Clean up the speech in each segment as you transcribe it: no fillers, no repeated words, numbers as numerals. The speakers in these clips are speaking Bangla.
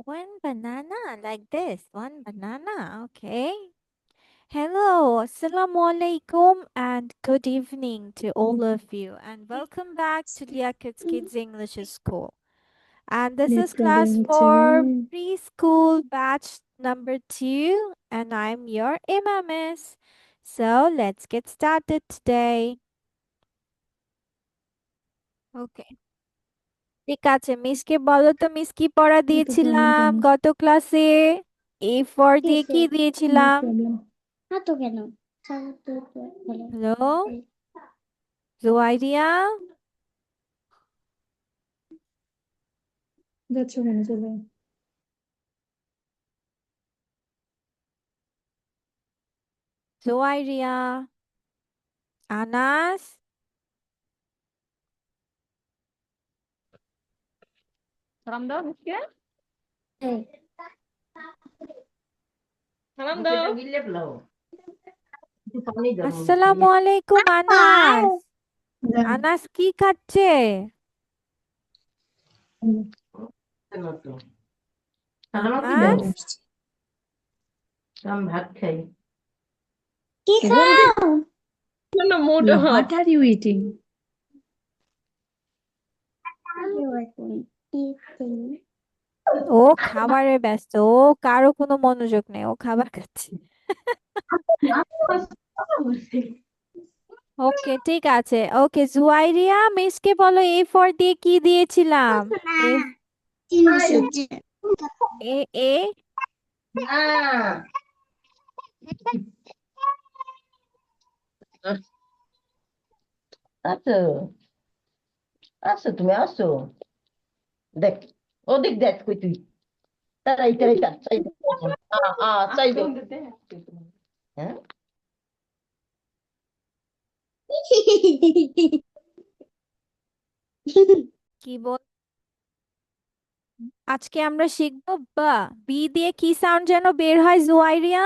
One banana like this. One banana. Okay. Hello, Assalamu alaikum, and good evening to all of you, and welcome back to Liaquat's Kids English School. And this is class for preschool batch number 2, and I'm your Imamis. So let's get started today. Okay. ঠিক আছে, মিসকে বলো তো মিস কি পড়া দিয়েছিলাম গত ক্লাসে? A4 দিয়ে কি দিয়েছিলাম? হ্যালো জুয়াইরিয়া, জুয়াইরিয়া, আনাস, সালাম দাও মিসকে। সালাম দাও। আসসালামু আলাইকুম আনাস। আনাস কি খাচ্ছে? আনাস ভাত খাই। What are you eating? ও খাবারে ব্যস্ত, ও কারো কোনো মনোযোগ নেই, ও খাবার খাচ্ছে। ওকে ঠিক আছে। ওকে জুয়াইরিয়া, মিসকে বলো A4 দিয়ে কি দিয়েছিলাম? এ এ এ আছো আছো তুমি আসো, দেখ ওদিক দেখ কই তুই, তারাই চাইবে চাইবে হ্যাঁ কি বল? আজকে আমরা শিখবো বা। বি দিয়ে কি সাউন্ড যেন বের হয় জুয়াইরিয়া?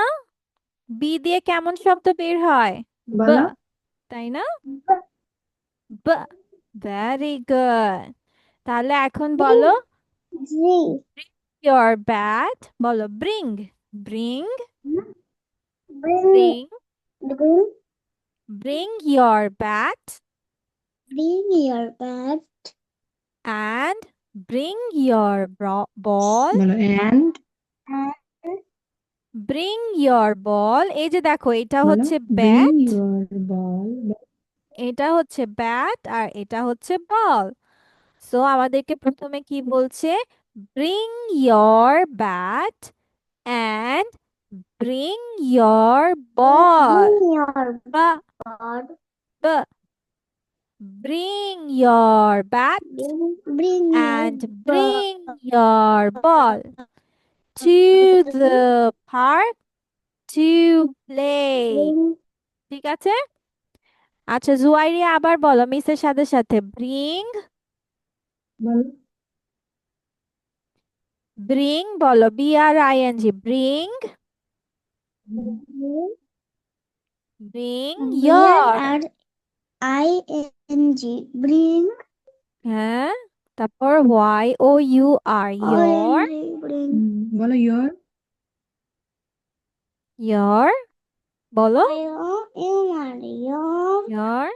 বি দিয়ে কেমন শব্দ বের হয়? ব, বলো। তাই না? ব। Very good. তাহলে এখন বলো your bat, বলো bring, bring, bring, bring your bat and bring your ball, বলো and bring your ball। এই যে দেখো এটা বলো হচ্ছে bring ব্যাট, your ball. এটা হচ্ছে ব্যাট আর এটা হচ্ছে বল। সো আমাদেরকে প্রথমে কি বলছে? bring your bat and bring your ball। বা বা bring your bat and bring your ball to the park to play। ঠিক আছে? আচ্ছা জুয়াইরিয়া আবার বলো মিসের সাথে সাথে bring, বলো bring বলো BRING, bring, bring your, bring হ্যাঁ তারপর YOUR, your, বলো your your বলো your your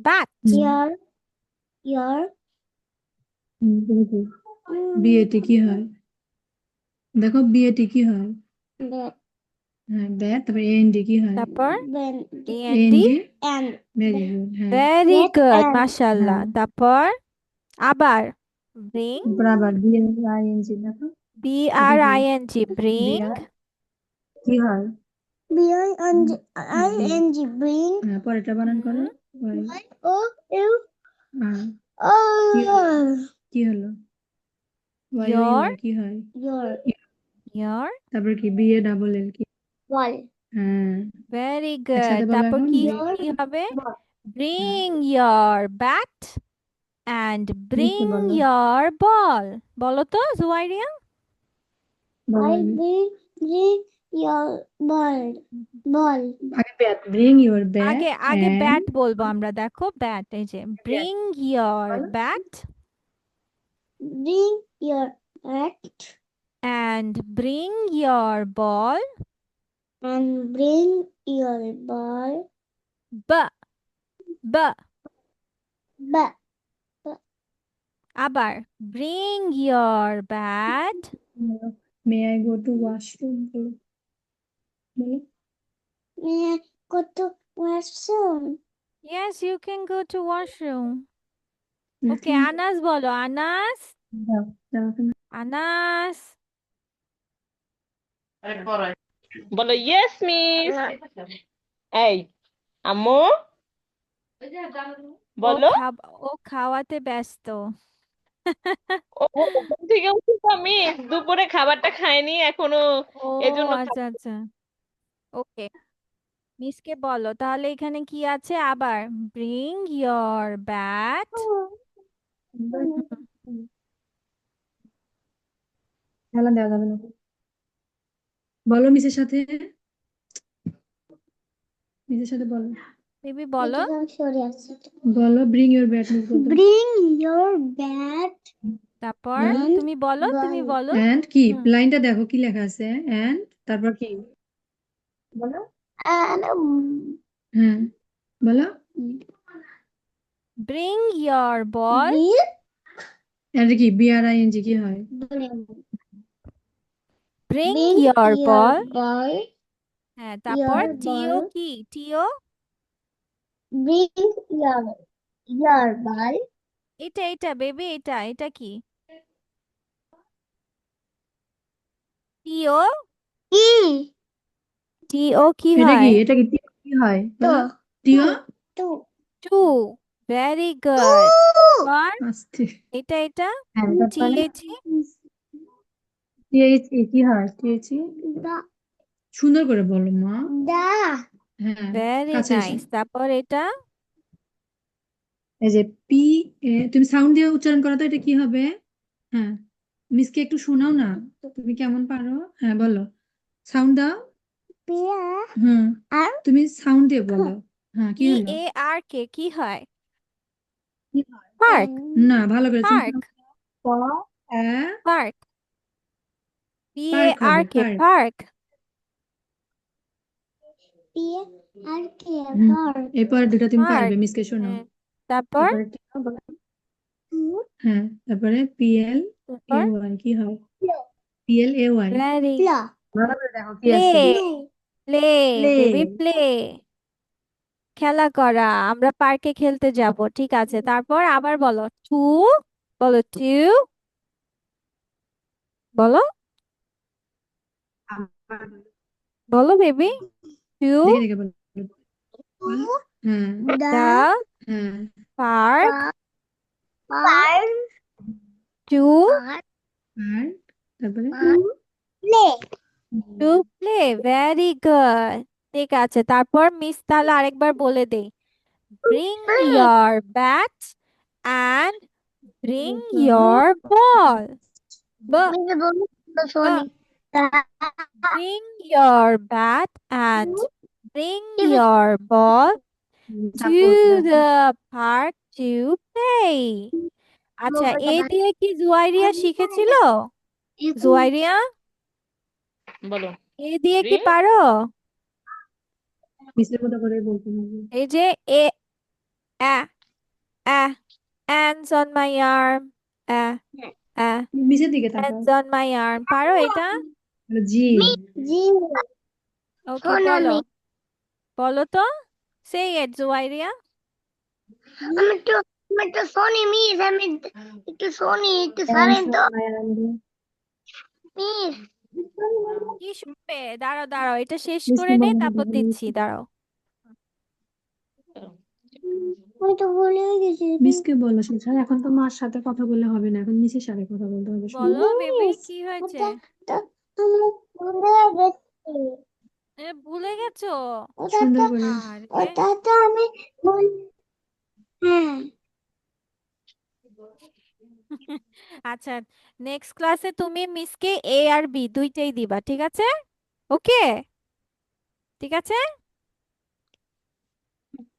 bat, your BAT কি হয়? দেখো বিএটি কি হয়? that হ্যাঁ ব্যাট, তারপরে এনডি কি হয়? তারপর when AND, and very good. হ্যাঁ ভেরি That গুড and মাশাআল্লাহ। হ্যাঁ তারপর আবার bring, তারপর আবার বিআইএনজি দেখো BRING, bring, বিআর কি হয়? BING bring হ্যাঁ পরেরটা বানান করো। O U হ্যাঁ O কি হলো? your, কি হয়? your, তারপর কি বিএ ডাবল এল কি? ball হ্যাঁ ভেরি গুড। একসাথে বলো তারপর এখন কি your কি হবে? ball bring your bat and bring বলো your ball। বলো তো Juairia. I bring your ball আগে ব্যাট ব্রিং ইউর ব্যাট আগে আগে এন্ড ব্যাট বলবো আমরা, দেখো ব্যাট, এই যে bring your বলো bat bring your bat and bring your ball. and bring your ball. B, b. But আবার bring your bat. May I go to washroom বলো বলো may I go to washroom? Yes, you can go to washroom. Okay, Okay. Anas বলো, Anas. দাও দাও এখানে। Anas. বলো ইয়েস মিস। এই আম্মু বলো। ও খাওয়াতে ব্যস্ত। ও ঘুম থেকে উঠি তো মিস, দুপুরে খাবারটা খাইনি এখনো, ও এজন্য আচ্ছা আচ্ছা, ওকে। মিসকে বলো তাহলে এখানে কি আছে আবার, bring your bat. খেলা দেওয়া যাবে না বলো মিসের সাথে বলো বেবি বলো। Sorry, আছে। বলো ব্রিং ইউর ব্যাট মিস বলতে Bring your bat তারপর and তুমি বলো, তুমি ball. বলো। and কি হুম। লাইনটা দেখো কি লেখা আছে and তারপর কি বলো and হ্যাঁ বলো bring your ball. and কি BRING কি হয় bring bring your ball. ball. হ্যাঁ তারপর your টিও ball. কি, টিও Bring your ball. এটা বেবি, এটা কি, টিও কি টিও কি এটা হয়, কি এটা কি কি হয় বলো T O to to. Very good. আর আস্তে এটা হ্যাঁ তারপরে টিএচি, THE কি হয় THE দা সুন্দর করে বলো মা দা হ্যাঁ ভেরি কাছে এসো নাইস। তারপর এটা এই যে পি তুমি সাউন্ড দিয়ে উচ্চারণ করো তো এটা কি হবে হ্যাঁ মিসকে একটু শোনাও না তুমি কেমন পারো হ্যাঁ বলো সাউন্ড দাও পিয়া হুম আর তুমি সাউন্ড দিয়ে বলো হ্যাঁ কি ই হলো এ আর কে কি হয়, কি হয়? পার্ক, না ভালো করে তুমি পার্ক, প এ পার্ক, পি এ পার্ক আর হবে কে পার্ক পার্ক। পিয়া আর কে হুম পার এরপর দুটো তুমি পার্ক, পারবে মিসকে শোনাও হ্যাঁ। তারপর তারপরে কি হবে? হ্যাঁ তারপরে PLAY কি হয় PLAY ভেরি প্লা ভালো করে দেখো কি প্লে, আছে প্লে প্লে বেবি প্লে, খেলা করা, আমরা পার্কে খেলতে যাব, ঠিক আছে। তারপর আবার বলো টু, বলো টু, বলো বলো বেবি, টু দেখে দেখে বলো বলো হ্যাঁ দা দা হ্যাঁ পার্ক, পার টু আর তারপরে play to play. Very good, ঠিক আছে। তারপর মিস তাহলে আরেকবার বলে দেই, bring your bat and bring your ball. মিসে বলুন তো শুনি Bring your bat and bring your ball to the park to play. আচ্ছা, এ দিয়ে কি জুয়াইরিয়া শিখেছিল? জুয়াইরিয়া, বলো এ দিয়ে কি ring পারো? মিসের মতো করে বলতে হবে এই যে এ, আ, আ, hands on my arm, আ, আ, মিসের দিকে তাকাও hands on my arm, পারো এটা? জি জি ওকে বলো, বলো তো, say it জুয়াইরিয়া। আমি তো শুনি মিস আমি একটু শুনি একটু ছাড়েন তো মিস কি শুনবে, দাঁড়াও দাঁড়াও, এটা শেষ মিসকে করে নে বলো তারপর দিচ্ছি, দাঁড়াও। আমি তো ভুলে গেছি মিসকে বলো সেটা এখন তো মার সাথে কথা বললে হবে না এখন মিসের সাথে কথা বলতে হবে শুনো বলো বেবি মিস কি হয়েছে, ওটা তো আমি ভুলে গেছি ভুলে গেছো? ওটা সুন্দর তো করে আরে ওটা তো আমি হ্যাঁ আচ্ছা, নেক্সট ক্লাসে তুমি মিসকে এ আর বি দুইটাই দিবা, ঠিক আছে? ওকে, ঠিক আছে।